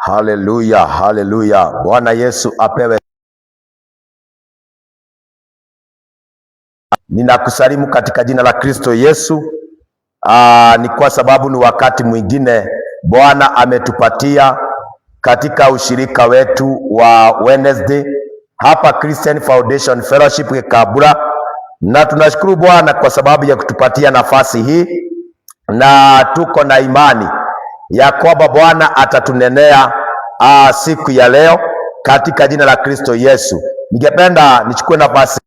Haleluya, haleluya. Bwana Yesu apewe. Ninakusalimu katika jina la Kristo Yesu. Ni kwa sababu ni wakati mwingine Bwana ametupatia katika ushirika wetu wa Wednesday hapa Christian Foundation Fellowship Kabura, na tunashukuru Bwana kwa sababu ya kutupatia nafasi hii, na tuko na imani ya kwamba Bwana atatunenea siku ya leo katika jina la Kristo Yesu. Ningependa nichukue nafasi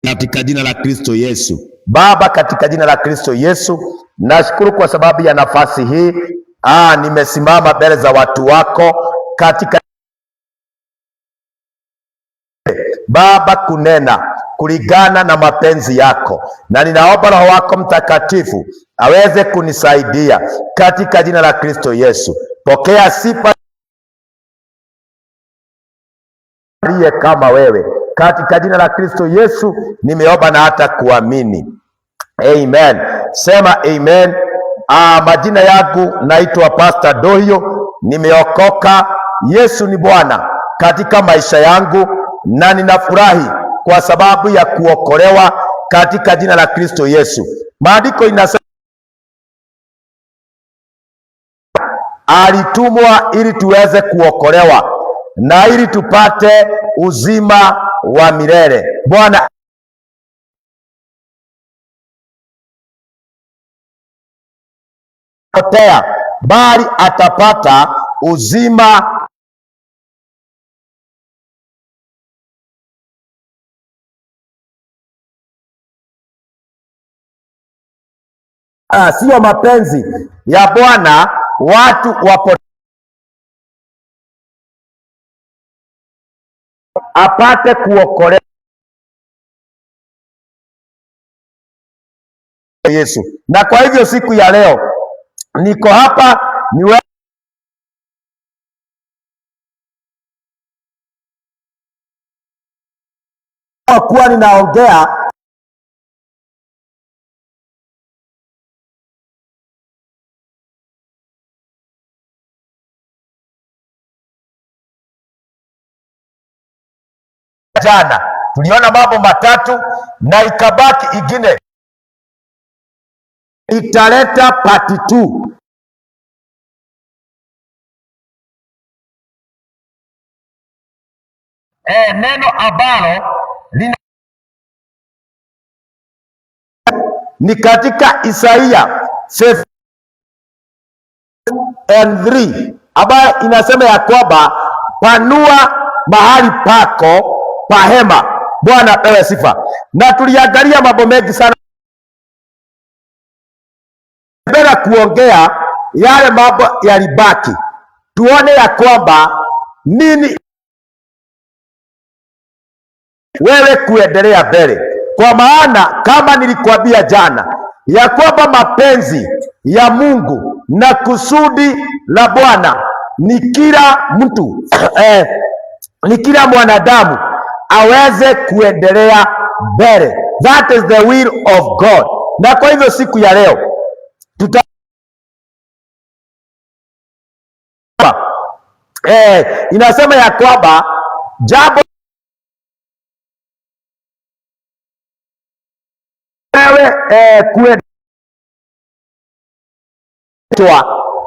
katika jina la Kristo Yesu. Baba, katika jina la Kristo Yesu, nashukuru kwa sababu ya nafasi hii. Nimesimama mbele za watu wako katika Baba kunena kulingana na mapenzi yako, na ninaomba Roho wako Mtakatifu aweze kunisaidia katika jina la Kristo Yesu. Pokea sifa aliye kama wewe katika jina la Kristo Yesu nimeomba na hata kuamini. Amen. Sema amen. Majina yangu naitwa Pastor Dohio, nimeokoka. Yesu ni Bwana katika maisha yangu na ninafurahi kwa sababu ya kuokolewa katika jina la Kristo Yesu. Maandiko inasema alitumwa ili tuweze kuokolewa na ili tupate uzima wa milele. Bwana potea bali atapata uzima sio mapenzi ya Bwana watu wapo apate kuokolewa Yesu. Na kwa hivyo siku ya leo niko hapa niwe kuwa ninaongea jana tuliona mambo matatu na ikabaki ingine, italeta part 2. Neno ambalo ni katika Isaia 53 ambayo inasema ya kwamba panua mahali pako pa hema. Bwana apewe sifa. Na tuliangalia mambo mengi sana bila kuongea yale mambo yalibaki, tuone ya kwamba nini wewe kuendelea mbele, kwa maana kama nilikwambia jana ya kwamba mapenzi ya Mungu na kusudi la Bwana ni kila mtu ni kila mwanadamu aweze kuendelea mbele. That is the will of God. Na kwa hivyo siku ya leo inasema ya kwamba jambo wewe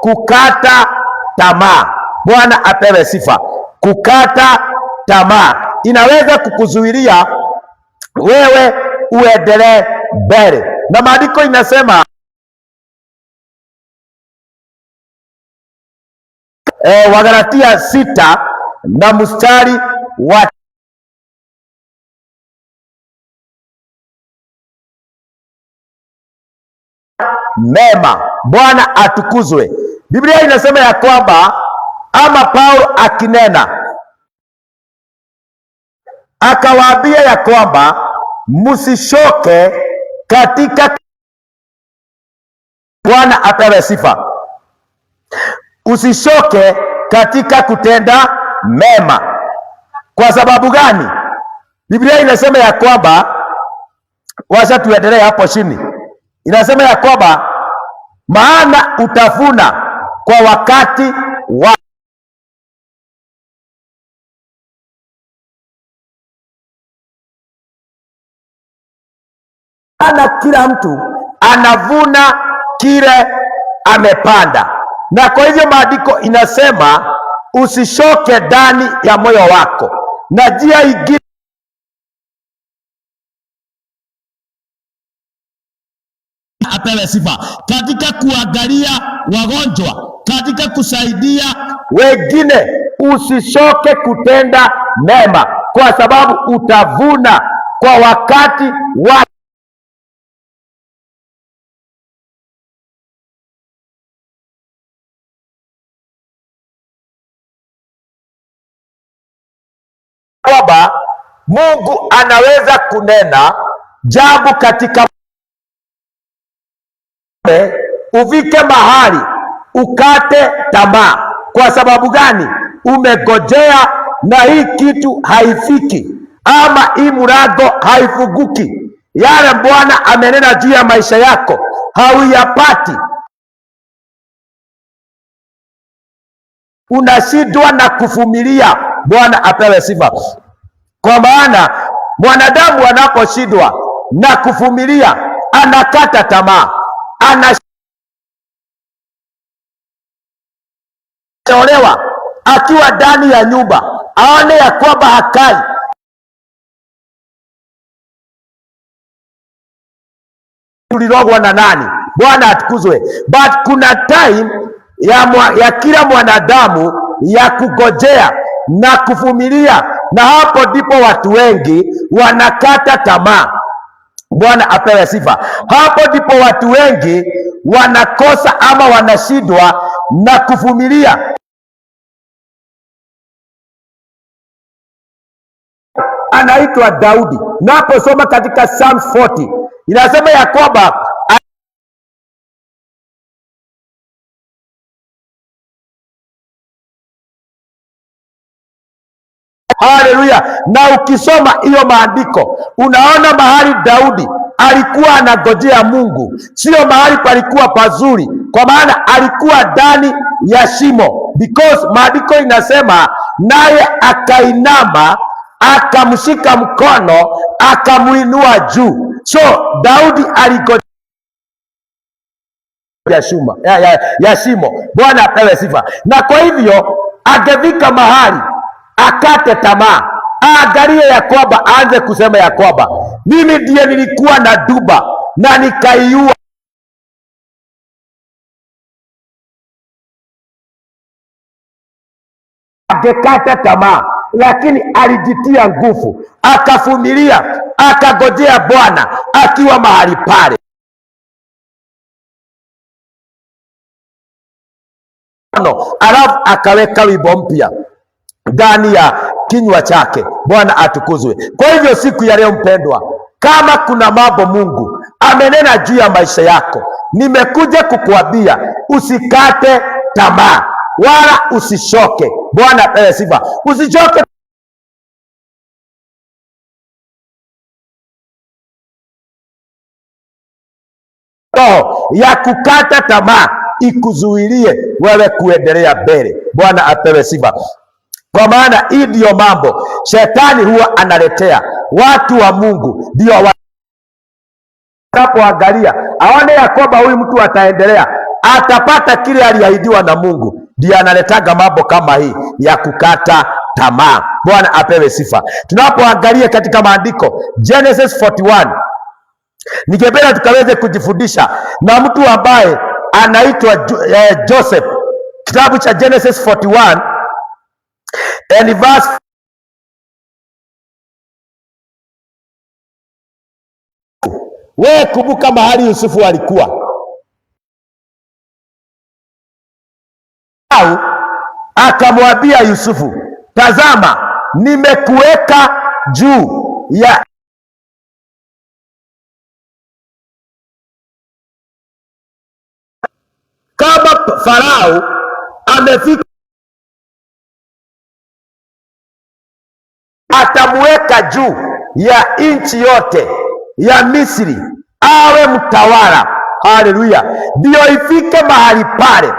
kukata tamaa. Bwana apewe sifa. Kukata tamaa inaweza kukuzuilia wewe uendelee mbele, na maandiko inasema Wagalatia 6 na mstari wa mema. Bwana atukuzwe. Biblia inasema ya kwamba ama Paulo akinena akawaambia ya kwamba msishoke katika. Bwana apewe sifa. Usishoke katika kutenda mema. Kwa sababu gani? Biblia inasema ya kwamba, wacha tuendelee hapo chini. Inasema ya kwamba maana utavuna kwa wakati wa. Ana kila mtu anavuna kile amepanda, na kwa hivyo maandiko inasema usishoke ndani ya moyo wako. Na njia ingine apewe sifa katika kuangalia wagonjwa, katika kusaidia wengine. Usishoke kutenda mema, kwa sababu utavuna kwa wakati wa. Kwamba Mungu anaweza kunena jambo katika uvike mahali ukate tamaa. Kwa sababu gani? Umegojea na hii kitu haifiki, ama hii mlango haifunguki. Yale Bwana amenena juu ya maisha yako hauyapati, unashindwa na kuvumilia. Bwana apewe sifa. Kwa maana mwanadamu anaposhindwa na kuvumilia anakata tamaa, anatolewa akiwa ndani ya nyumba, aone ya kwamba hakai. Tulirogwa na nani? Bwana atukuzwe. But kuna time ya kila mwanadamu ya kugojea na kuvumilia, na hapo ndipo watu wengi wanakata tamaa. Bwana apewe sifa. Hapo ndipo watu wengi wanakosa ama wanashindwa na kuvumilia. Anaitwa Daudi. Naposoma katika Psalm 40 inasema ya kwamba haleluya. Na ukisoma hiyo maandiko unaona mahali Daudi alikuwa anagojea Mungu, sio mahali palikuwa pazuri, kwa maana alikuwa ndani ya shimo, because maandiko inasema naye akainama akamshika mkono akamuinua juu. So Daudi aligojea ya shimo. Bwana apewe sifa. Na kwa hivyo angefika mahali akate tamaa, angalie ya kwamba, aanze kusema ya kwamba mimi ndiye nilikuwa na duba na nikaiua. Angekata tamaa, lakini alijitia nguvu, akavumilia, akagojea Bwana akiwa mahali pale. Alafu akaweka wimbo mpya ndani ya kinywa chake. Bwana atukuzwe. Kwa hivyo siku ya leo mpendwa, kama kuna mambo Mungu amenena juu ya maisha yako, nimekuja kukuambia usikate tamaa wala usishoke. Bwana apewe sifa. Usichoke roho ya kukata tamaa ikuzuilie wewe kuendelea mbele. Bwana apewe sifa. Kwa maana hii ndio mambo shetani huwa analetea watu wa Mungu, ndio wanapoangalia aone ya kwamba huyu mtu ataendelea, atapata kile aliahidiwa na Mungu, ndio analetaga mambo kama hii ya kukata tamaa. Bwana apewe sifa. Tunapoangalia katika maandiko Genesis 41, ningependa tukaweze kujifundisha na mtu ambaye anaitwa Joseph. Kitabu cha Genesis 41 and verse wewe kumbuka mahali Yusufu alikuwa, au akamwambia Yusufu, tazama nimekuweka juu ya kama Farao amefika, atamweka juu ya nchi yote ya Misri awe mtawala. Haleluya! Ndio ifike mahali pale,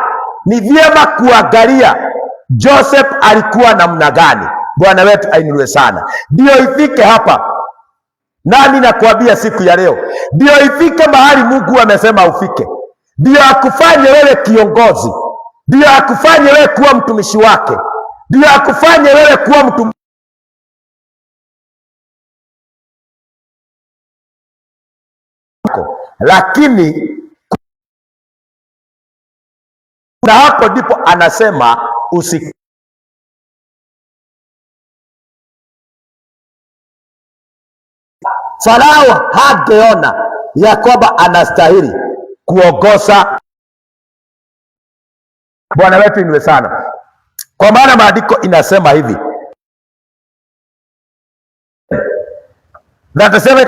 ni vyema kuangalia Joseph alikuwa namna gani. Bwana wetu ainuliwe sana. Ndio ifike hapa, nami nakwambia siku ya leo, ndio ifike mahali Mungu amesema ufike. Ndio akufanye wewe kiongozi, ndio akufanye wewe kuwa mtumishi wake, ndio akufanye wewe kuwa mtu. Lakini na hapo ndipo anasema Farao hageona ya kwamba anastahili kuongoza. Bwana wetu niwe sana, kwa maana maandiko inasema hivi,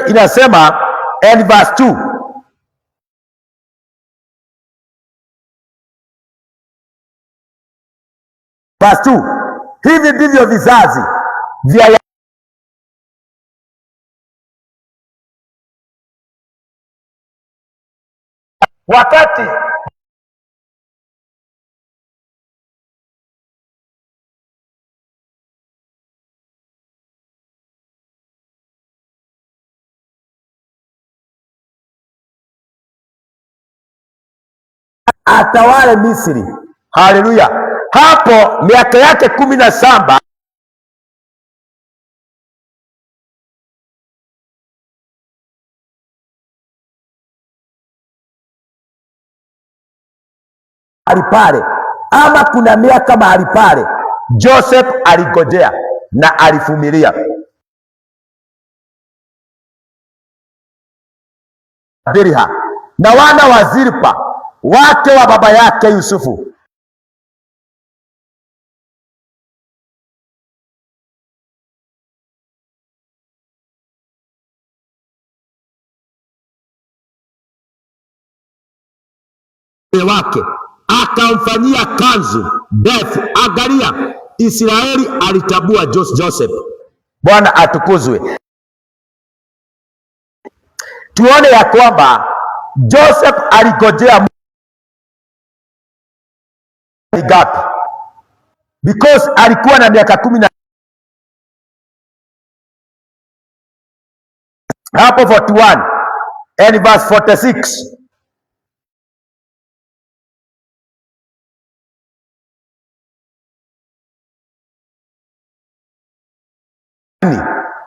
inasema and verse 2, verse 2, hivi ndivyo vizazi vya wakati atawale Misri. Haleluya! Hapo miaka yake 17 pale, ama kuna miaka mahali pale Joseph aligojea na alivumilia. Bilha na wana wa Zilpa wake wa baba yake Yusufu wake akamfanyia kanzu ndefu. Angalia, Israeli alitabua Joseph. Bwana atukuzwe. Tuone ya kwamba Joseph aligojea ngapi? Because alikuwa na miaka 10 hapo 41 and verse 46.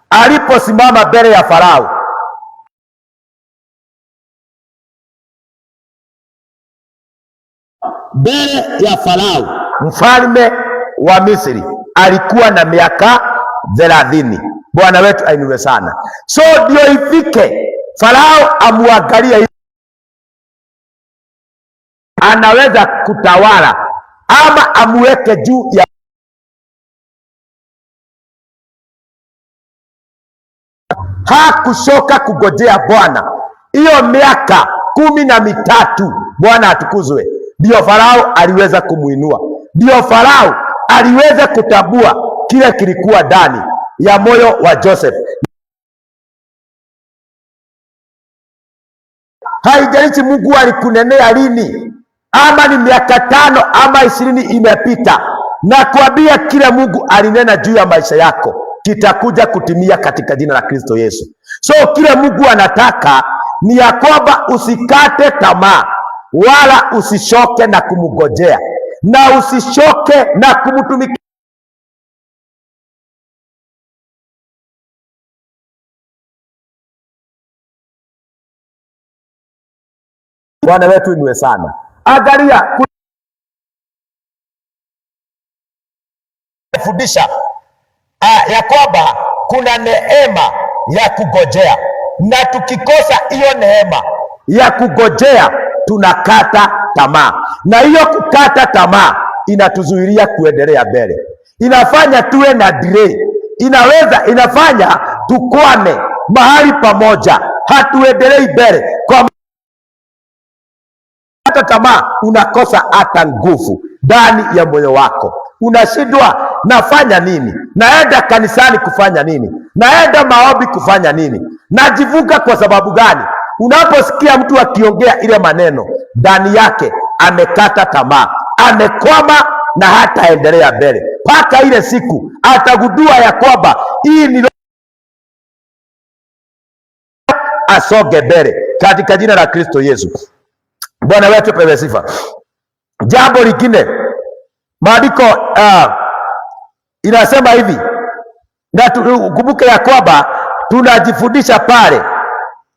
Aliposimama mbele ya Farao, mfalme wa Misri, alikuwa na miaka 30. Bwana wetu ainuliwe sana. So ndio ifike Farao amuangalie anaweza kutawala ama amuweke juu ya hakushoka kugojea Bwana hiyo miaka 13. Bwana atukuzwe. Ndio Farao aliweza kumuinua, ndio Farao aliweza kutambua kile kilikuwa ndani ya moyo wa Joseph. Haijalishi Mungu alikunenea lini, ama ni miaka 5 ama 20 imepita, na kuambia kile Mungu alinena juu ya maisha yako kitakuja kutimia katika jina la Kristo Yesu. So kile Mungu anataka ni ya kwamba usikate tamaa, wala usishoke na kumgojea, na usishoke na kumtumikia. Bwana wetu niwe sana. Angalia fundisha ya kwamba kuna neema ya kugojea, na tukikosa hiyo neema ya kugojea tunakata tamaa, na hiyo kukata tamaa inatuzuilia kuendelea mbele, inafanya tuwe na delay, inafanya tukwame mahali pamoja, hatuendelei mbele. Kwa hata tamaa, unakosa hata nguvu ndani ya moyo wako, unashindwa nafanya nini? Naenda kanisani kufanya nini? Naenda maombi kufanya nini? Najivuga kwa sababu gani? Unaposikia mtu akiongea ile maneno, ndani yake amekata tamaa, amekwama na hataendelea mbele mpaka ile siku atagundua ya kwamba hii ni asoge mbele, katika jina la Kristo Yesu. Bwana wetu pewe sifa. Jambo lingine, maandiko inasema hivi, na tukumbuke ya kwamba tunajifundisha pale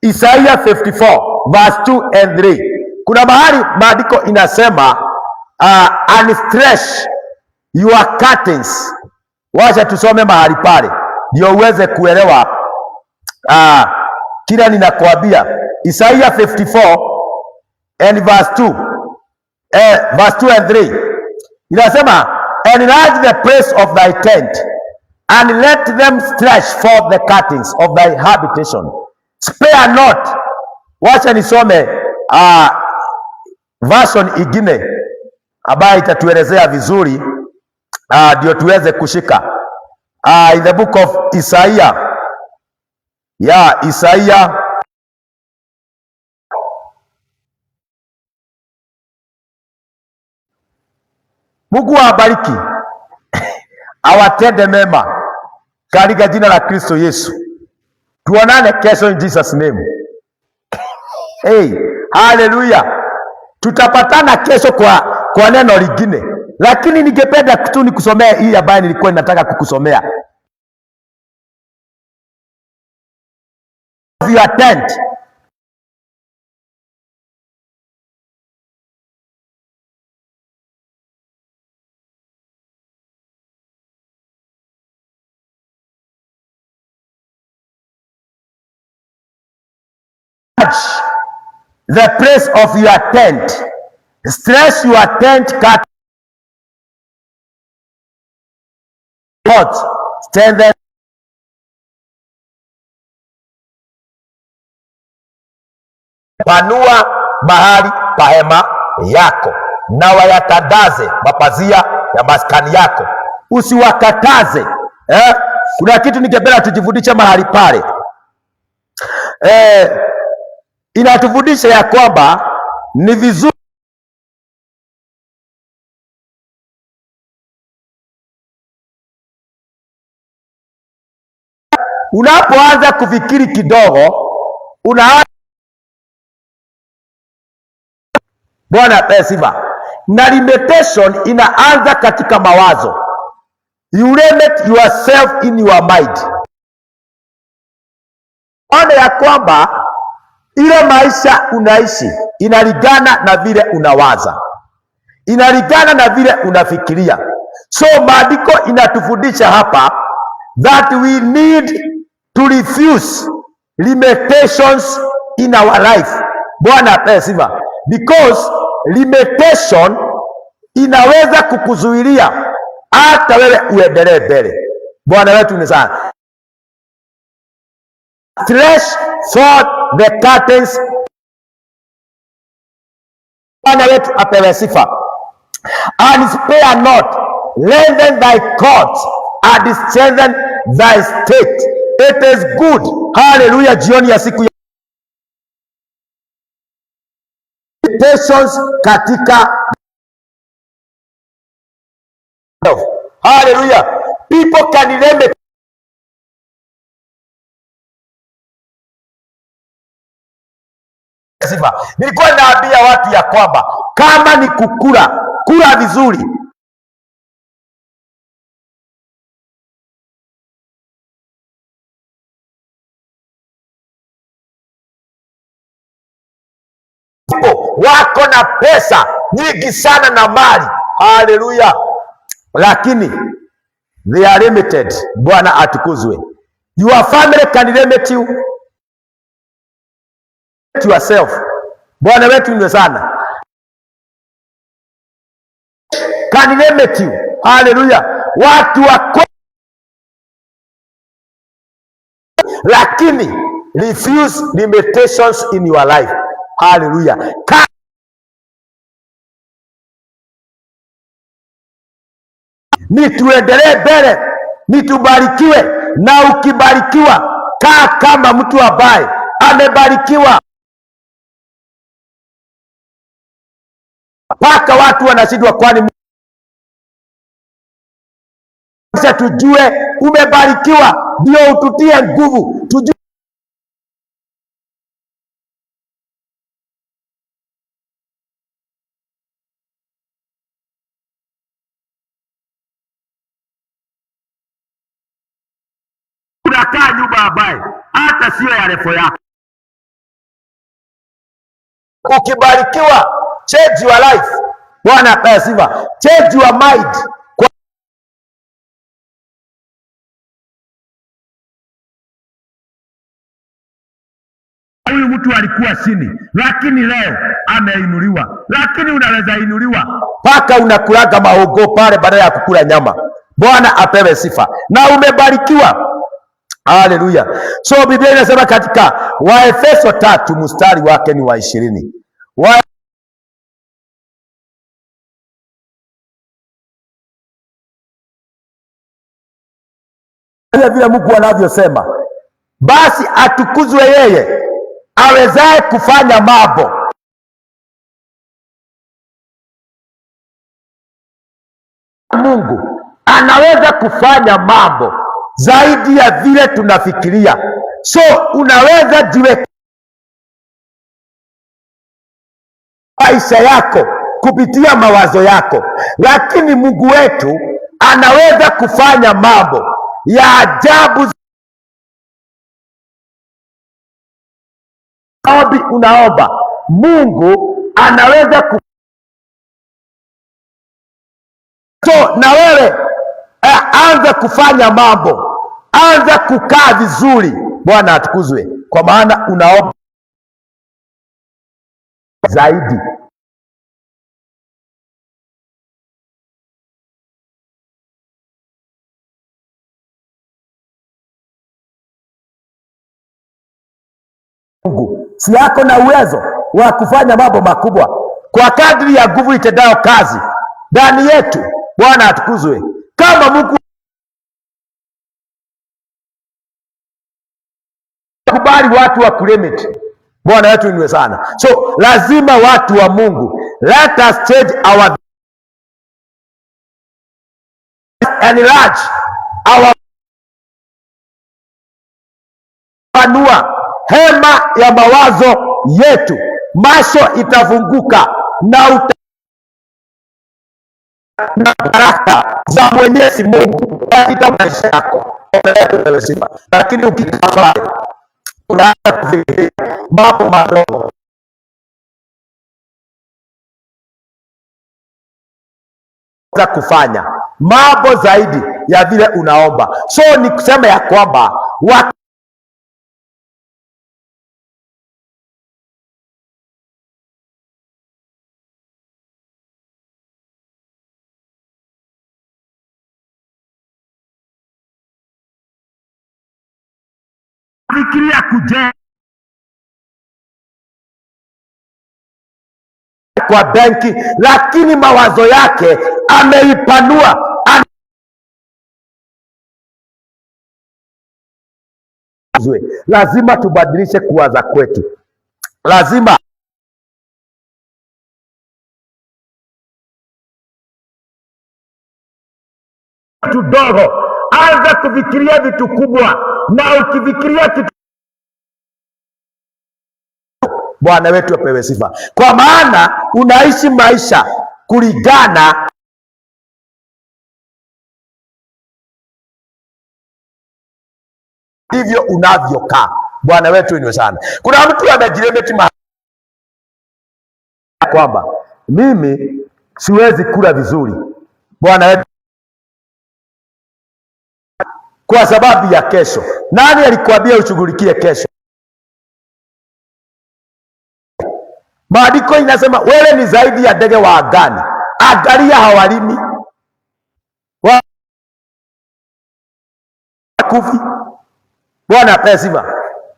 Isaiah 54 verse 2 and 3. Kuna mahali maandiko inasema unstretch your curtains. Wacha tusome mahali pale ndio uweze kuelewa kila ninakwambia. Isaiah 54 and verse 2 and 3 inasema, enlarge the place of thy tent and let them stretch forth the curtains of thy habitation, spare not. Wacha nisome version ingine ambayo itatuelezea vizuri ndio tuweze kushika in the book of Isaiah. Isaiah Mungu awabariki awatende mema katika jina la Kristo Yesu. Tuonane kesho in Jesus name. Hey, hallelujah. Tutapatana kesho kwa neno lingine, lakini ningependa tu nikusomea hii ambayo nilikuwa ninataka kukusomea. Your tent. The place of your tent, stretch your tent cut out, strengthen panua mahali pa hema yako na wayatandaze mapazia ya maskani yako, usiwakataze. Kuna kitu ningependa tujifundishe mahali pale. Inatufundisha ya kwamba ni vizuri unapoanza kufikiri kidogo, Bwana pesiva na limitation inaanza katika mawazo. You limit yourself in your mind. Ona ya kwamba ile maisha unaishi inalingana na vile unawaza, inalingana na vile unafikiria. So maandiko inatufundisha hapa that we need to refuse limitations in our life. Bwana apewe sifa. Because limitation inaweza kukuzuilia hata wewe uendelee mbele. Bwana wetu ni sana. Stretch forth the curtains. Bwana wetu apewe sifa. And spare not, lengthen thy cords and strengthen thy state. It is good. Hallelujah. Jioni ya siku ya limitations katika hallelujah. People can limit. Nilikuwa naambia watu ya kwamba kama ni kula vizuri. Wako na pesa nyingi sana na mali, haleluya, lakini they are limited. Bwana atukuzwe. Your family can limit you, yourself. Bwana wetu ni sana, can limit you, haleluya. Watu wako Refuse limitations in your life. Hallelujah. Ni tuendelee mbele, ni tubarikiwe. Na ukibarikiwa, kaa kama mtu ambaye amebarikiwa. Mpaka watu wanashindwa, kwani tujue umebarikiwa, ndio ututie nguvu tujue unakaa nyumba ambaye hata sio ya refu yako. Ukibarikiwa, change your life. Bwana apewe sifa. Change your mind. Huyu mtu alikuwa chini, lakini leo ameinuliwa. Lakini unaweza inuliwa mpaka unakulaga mahogo pale badala ya kukula nyama. Bwana apewe sifa. Na umebarikiwa. Haleluya. So Biblia inasema katika Waefeso 3 mstari wake ni wa 20. Vile Mungu anavyosema, basi atukuzwe yeye awezaye kufanya mambo. Mungu anaweza kufanya mambo zaidi ya vile tunafikiria. So unaweza jiweka maisha yako kupitia mawazo yako, lakini Mungu wetu anaweza kufanya mambo ya ajabu. Unaomba Mungu anaweza so na wewe anza kufanya mambo, anza kukaa vizuri. Bwana atukuzwe, kwa maana unaomba zaidi. Mungu si yako na uwezo wa kufanya mambo makubwa kwa kadri ya nguvu itendayo kazi ndani yetu. Bwana atukuzwe. Kama Mungu kubali watu wa kulimit, Bwana wetu niwe sana. So lazima watu wa Mungu, let us change our enlarge our panua hema ya mawazo yetu, macho itafunguka na baraka za Mwenyezi Mungu katika maisha yako. Lakini ukikaa unaanza kufikiria mambo madogo, za kufanya mambo zaidi ya vile unaomba. So ni kusema ya kwamba fikiria kujenga kwa benki, lakini mawazo yake ameipanua. Lazima tubadilishe kuwaza kwetu. Lazima tudogo, anza kufikiria vitu kubwa, na ukifikiria kitu, Bwana wetu apewe sifa, kwa maana unaishi maisha kulingana hivyo unavyokaa. Bwana wetu niwe sana. Kuna mtu amejilemeti kwamba mimi siwezi kula vizuri, Bwana wetu, kwa sababu ya kesho. Nani alikwambia ushughulikie kesho? Maandiko inasema wewe ni zaidi ya ndege wa angani. Angalia hawalimi wakufi. Bwana apewe sifa.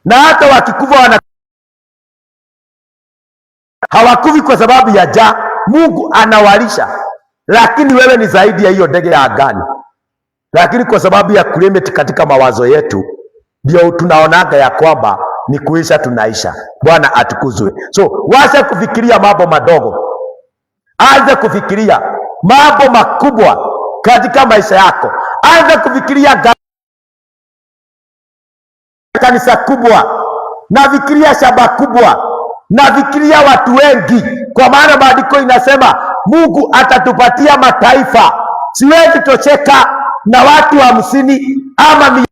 na hata wakikufa hawakufi kwa sababu ya njaa. Mungu anawalisha, lakini wewe ni zaidi ya hiyo ndege ya angani. Lakini kwa sababu ya kulimit katika mawazo yetu, ndio tunaonaga ya kwamba ni kuisha tunaisha. Bwana atukuzwe. So wacha kufikiria mambo madogo, anza kufikiria mambo makubwa katika maisha yako. Anza kufikiria kanisa kubwa, na fikiria shamba kubwa, na fikiria watu wengi, kwa maana maandiko inasema Mungu atatupatia mataifa. Siwezi tosheka na watu 50 ama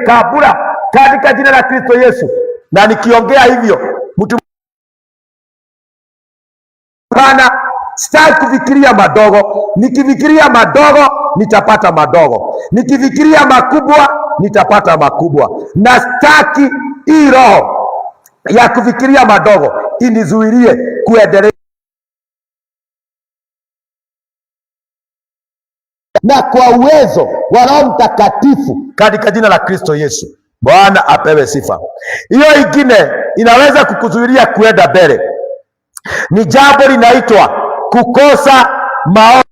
kabura katika jina la Kristo Yesu. Na nikiongea hivyo mtu bana, sitaki kufikiria madogo. Nikifikiria madogo nitapata madogo, nikifikiria makubwa nitapata makubwa. Na sitaki hii roho ya kufikiria madogo inizuilie kuendelea. Na kwa uwezo wa Roho Mtakatifu katika jina la Kristo Yesu. Bwana apewe sifa. Hiyo ingine inaweza kukuzuilia kuenda mbele, ni jambo linaitwa kukosa maombi.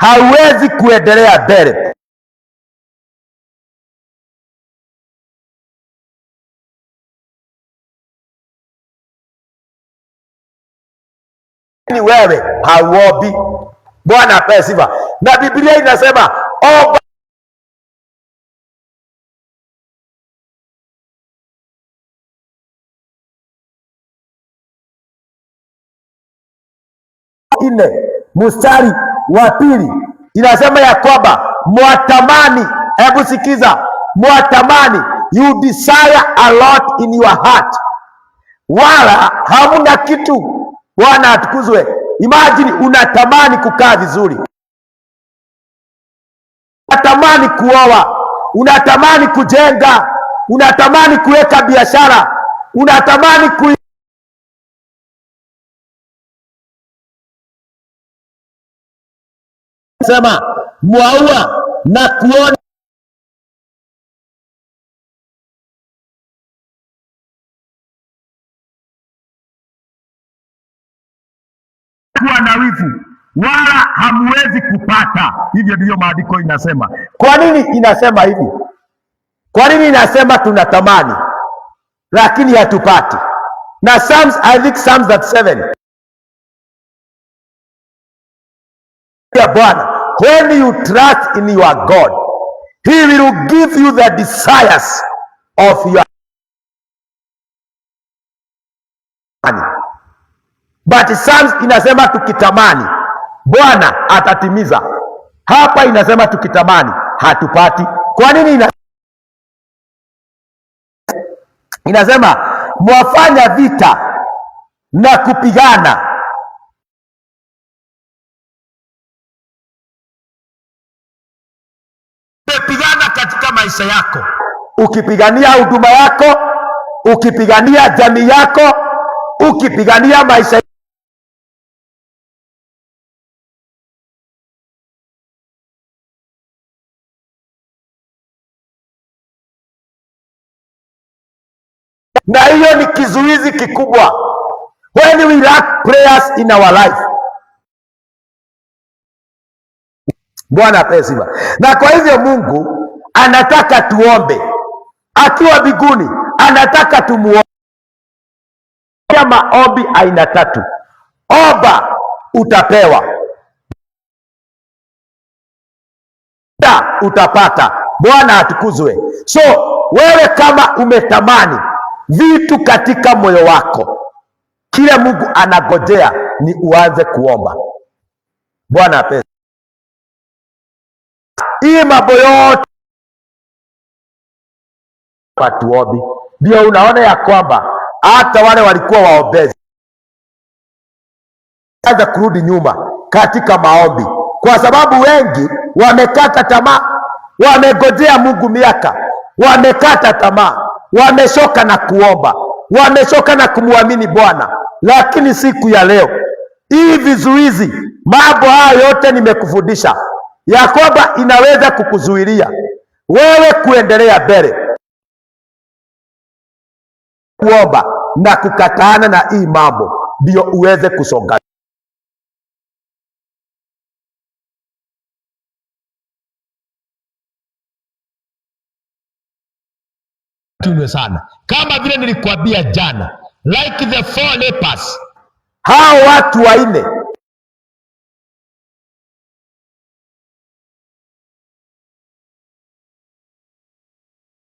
Hauwezi kuendelea mbele. Ni wewe hauombi. Bwana apewe sifa. Na Biblia inasema omba mstari wa 2 inasema ya kwamba mwatamani. Hebu sikiza, mwatamani, you desire a lot in your heart, wala hamuna kitu. Bwana atukuzwe. Imagine unatamani kukaa vizuri, unatamani kuoa, unatamani kujenga, unatamani kuweka biashara, unatamani sema mwaua na kuona kuwa na wivu, wala hamwezi kupata. Hivyo ndivyo maandiko inasema. Kwa nini inasema hivi? Kwa nini inasema tunatamani lakini hatupati? Na Psalms, I think Psalms 37, ya Bwana, when you trust in your God, he will give you the desires of your money. But Psalms inasema tukitamani Bwana atatimiza. Hapa inasema tukitamani hatupati. Kwa nini inasema mwafanya vita na kupigana? Pigana katika maisha yako, ukipigania huduma yako, ukipigania jamii yako, ukipigania maisha na hiyo ni kizuizi kikubwa. When we lack prayers in our life, Bwana apewe sifa. Na kwa hivyo Mungu anataka tuombe, akiwa mbinguni anataka tumuombe. Maombi aina 3. Omba utapewa, utapata. Bwana atukuzwe. So wewe kama umetamani vitu katika moyo wako, kile Mungu anagojea ni uanze kuomba. Bwana apewe. Hii mambo yote watuombi, ndio unaona ya kwamba hata wale walikuwa waombezi anza kurudi nyuma katika maombi, kwa sababu wengi wamekata tamaa, wamegojea Mungu miaka, wamekata tamaa, wameshoka na kuomba, wameshoka na kumwamini Bwana. Lakini siku ya leo hii vizuizi, mambo haya yote nimekufundisha ya kwamba inaweza kukuzuilia wewe kuendelea mbele, kuomba na kukataana na hii mambo ndio uweze kusonga. Tunwe sana kama vile nilikuambia jana, like the 4 lepers, hao watu wanne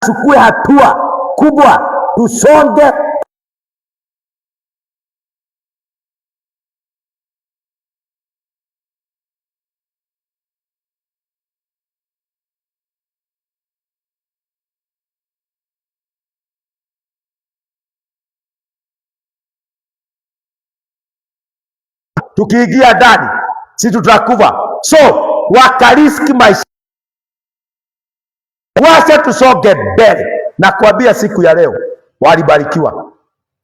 chukue hatua kubwa, tusonge tukiingia ndani si tutakufa. So wakariski maisha, wacha tusonge mbele. Na kuambia siku ya leo walibarikiwa,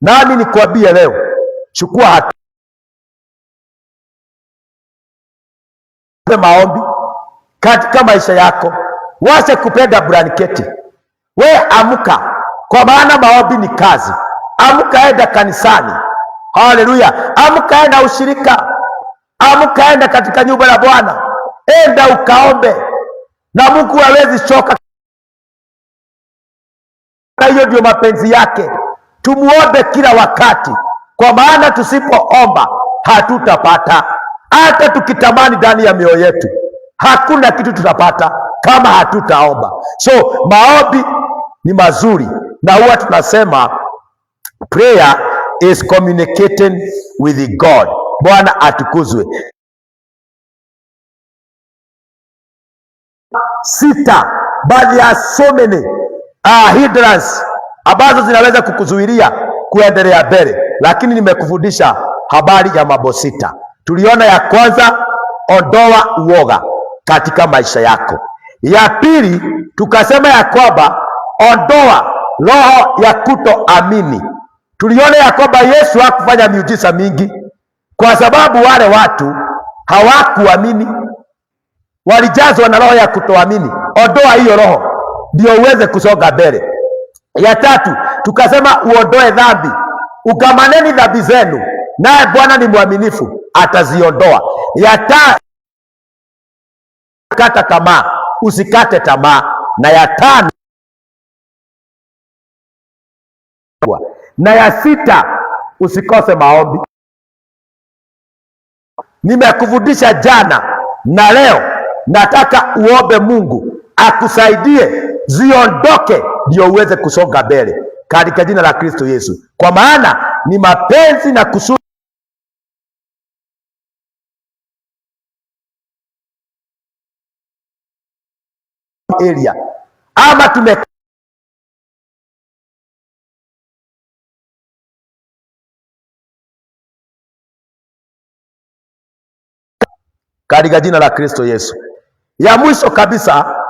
nami nikuambie leo, chukua hatua maombi katika maisha yako. Wacha kupenda blanketi, we amka, kwa maana maombi ni kazi. Amka, enda kanisani. Haleluya! Amka, enda ushirika. Amka, enda katika nyumba la Bwana, enda ukaombe, na Mungu hawezi choka. Hiyo ndio mapenzi yake, tumuombe kila wakati, kwa maana tusipoomba hatutapata. Hata tukitamani ndani ya mioyo yetu, hakuna kitu tutapata kama hatutaomba. So maombi ni mazuri, na huwa tunasema prayer is communicating with God. Bwana atukuzwe. 6, but there are so many hindrance ambazo zinaweza kukuzuilia kuendelea mbele, lakini nimekufundisha habari ya mambo 6. Tuliona ya kwanza, ondoa uoga katika maisha yako. Ya pili, tukasema ya kwamba ondoa roho ya kutoamini. Tuliona ya kwamba Yesu hakufanya miujiza mingi kwa sababu wale watu hawakuamini, walijazwa na roho ya kutoamini. Ondoa hiyo roho ndio uweze kusonga mbele. Ya tatu, tukasema uondoe dhambi, ukamaneni dhambi zenu, naye Bwana ni mwaminifu ataziondoa. Ya tatu, kata tamaa, usikate tamaa. Na ya tano na ya 6, usikose maombi. Nimekufundisha jana na leo nataka uombe Mungu akusaidie ziondoke, ndio uweze kusonga mbele katika jina la Kristo Yesu, kwa maana ni mapenzi na kusudi area ama tume katika jina la Kristo Yesu. Ya mwisho kabisa,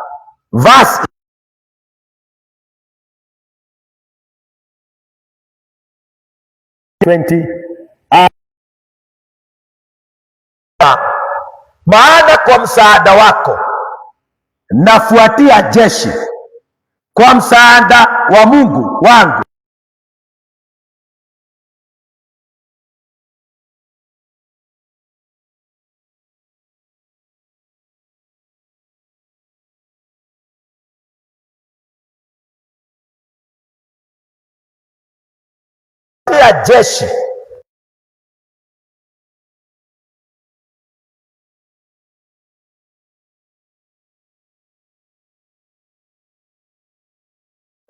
verse 20, maana kwa msaada wako nafuatia jeshi, kwa msaada wa Mungu wangu ya jeshi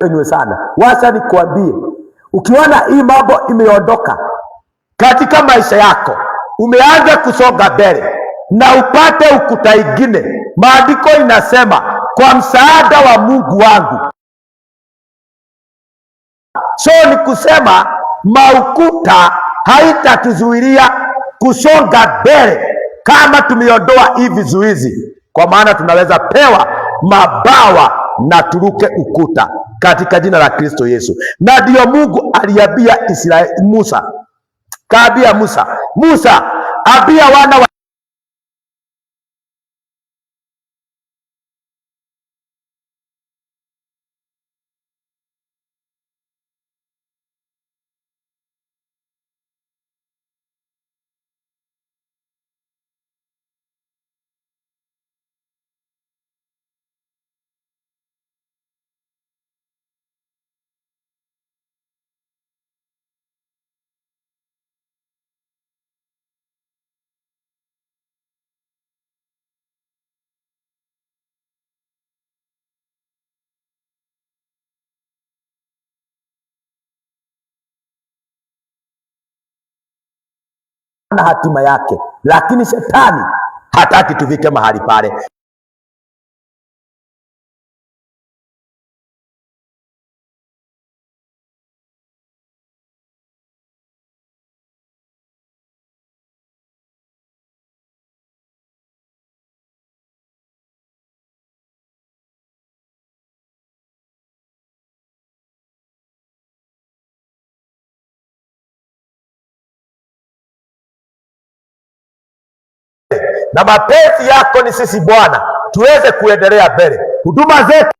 enyewe sana. Wacha nikuambie, ukiona hii mambo imeondoka katika maisha yako, umeanza kusonga mbele na upate ukuta ingine, maandiko inasema kwa msaada wa Mungu wangu. So ni kusema maukuta haitatuzuilia kusonga mbele kama tumeondoa hivi vizuizi, kwa maana tunaweza pewa mabawa na turuke ukuta katika jina la Kristo Yesu. Na ndio Mungu aliambia Musa, kaambia Musa, Ambia wana wa na hatima yake, lakini shetani hataki tufike mahali pale. Na mapenzi yako ni sisi Bwana tuweze kuendelea mbele huduma zetu.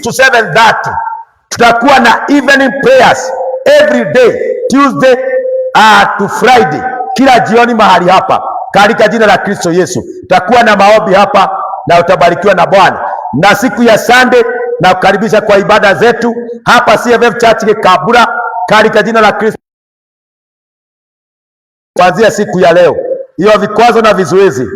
To 7:30 tutakuwa na evening prayers every day Tuesday to Friday, kila jioni mahali hapa katika jina la Kristo Yesu. Tutakuwa na maombi hapa na utabarikiwa na Bwana. Na siku ya Sunday na kukaribisha kwa ibada zetu hapa CFF Church Kabura katika jina la Kristo. Kuanzia siku ya leo hiyo vikwazo na vizuizi